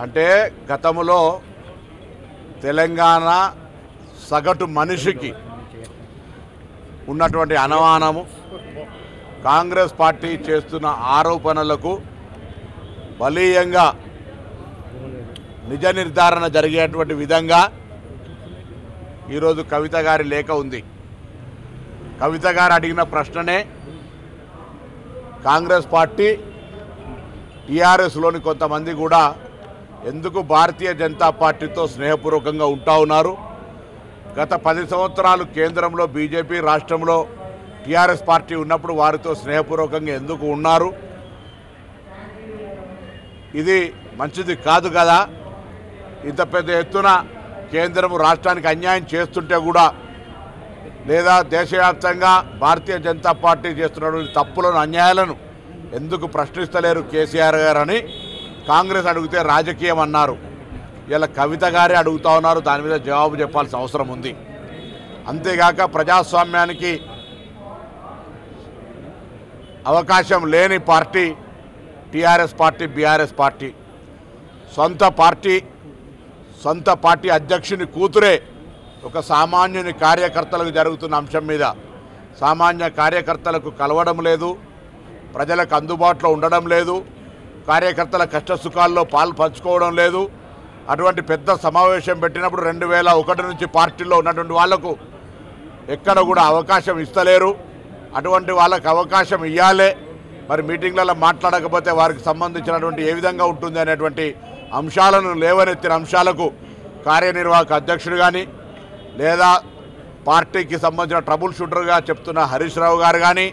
అంటే గతంలో తెలంగాణ సగటు మనిషికి ఉన్నటువంటి అనుమానము కాంగ్రెస్ పార్టీ చేస్తున్న ఆరోపణలకు బలీయంగా నిజ నిర్ధారణ జరిగేటువంటి విధంగా ఈరోజు కవిత గారి లేఖ ఉంది. కవిత గారు అడిగిన ప్రశ్ననే కాంగ్రెస్ పార్టీ టీఆర్ఎస్లోని కొంతమంది కూడా ఎందుకు భారతీయ జనతా పార్టీతో స్నేహపూర్వకంగా ఉంటా ఉన్నారు, గత 10 సంవత్సరాలు కేంద్రంలో బీజేపీ, రాష్ట్రంలో టీఆర్ఎస్ పార్టీ ఉన్నప్పుడు వారితో స్నేహపూర్వకంగా ఎందుకు ఉన్నారు, ఇది మంచిది కాదు కదా, ఇంత పెద్ద ఎత్తున కేంద్రం రాష్ట్రానికి అన్యాయం చేస్తుంటే కూడా లేదా దేశవ్యాప్తంగా భారతీయ జనతా పార్టీ చేస్తున్నటువంటి తప్పులను, అన్యాయాలను ఎందుకు ప్రశ్నిస్తలేరు కేసీఆర్ గారు అని కాంగ్రెస్ అడిగితే రాజకీయం అన్నారు. ఇలా కవిత గారే అడుగుతా ఉన్నారు, దాని మీద జవాబు చెప్పాల్సిన అవసరం ఉంది. అంతేగాక ప్రజాస్వామ్యానికి అవకాశం లేని party TRS party, BRS party. సొంత పార్టీ అధ్యక్షుని కూతురే ఒక సామాన్యుని కార్యకర్తలకు జరుగుతున్న అంశం మీద సామాన్య కార్యకర్తలకు కలవడం లేదు, ప్రజలకు అందుబాటులో ఉండడం లేదు, కార్యకర్తల కష్టసుఖాల్లో పాలు పంచుకోవడం లేదు. అటువంటి పెద్ద సమావేశం పెట్టినప్పుడు 2001 నుంచి పార్టీలో ఉన్నటువంటి వాళ్లకు ఎక్కడ కూడా అవకాశం ఇస్తలేరు. అటువంటి వాళ్ళకు అవకాశం ఇవ్వాలే, మరి మీటింగ్లలో మాట్లాడకపోతే వారికి సంబంధించినటువంటి ఏ విధంగా ఉంటుంది అనేటువంటి అంశాలను లేవనెత్తిన అంశాలకు కార్యనిర్వాహక అధ్యక్షుడు కానీ లేదా పార్టీకి సంబంధించిన ట్రబుల్ షూటర్గా చెప్తున్న హరీష్ రావు గారు కానీ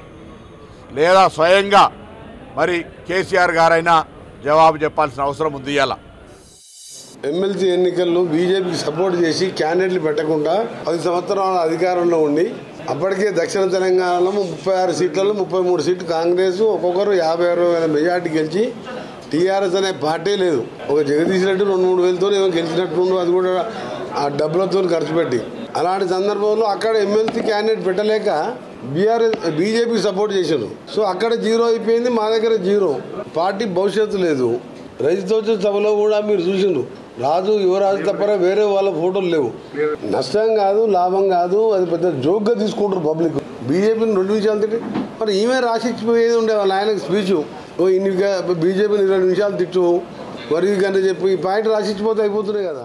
లేదా స్వయంగా మరి కేసీఆర్ గారైనా జవాబు చెప్పాల్సిన అవసరం ఉంది. ఇలా ఎమ్మెల్సీ ఎన్నికల్లో బీజేపీకి సపోర్ట్ చేసి క్యాండిడేట్లు పెట్టకుండా 10 సంవత్సరాల అధికారంలో ఉండి అప్పటికే దక్షిణ తెలంగాణలో 36 సీట్లలో 33 సీట్లు కాంగ్రెస్, ఒక్కొక్కరు 56,000 మెజార్టీ గెలిచి టీఆర్ఎస్ అనే పార్టీ లేదు. ఒక జగదీష్ రెడ్డి 2-3 వేలతో ఏమో గెలిచినట్టుండు, అది కూడా ఆ డబ్బులతో ఖర్చు పెట్టి. అలాంటి సందర్భంలో అక్కడ ఎమ్మెల్సీ క్యాండిడేట్ పెట్టలేక బీజేపీ సపోర్ట్ చేశాను. సో అక్కడ 0 అయిపోయింది, మా దగ్గర 0. పార్టీ భవిష్యత్తు లేదు. రైతుల సభలో కూడా మీరు చూసిండ్రు, రాజు యువరాజు తప్ప వేరే వాళ్ళ ఫోటోలు లేవు. నష్టం కాదు, లాభం కాదు, అది పెద్ద జోక్గా తీసుకుంటారు పబ్లిక్. బీజేపీని 2 నిమిషాలు తిట్టి మరి ఈమె రాసిచ్చిపోయేది ఉండే వాళ్ళ ఆయనకు స్పీచ్, బీజేపీని 2 నిమిషాలు తిట్టు మరి కానీ చెప్పి ఈ పాయింట్ రాసిచ్చిపోతే అయిపోతున్నాయి కదా.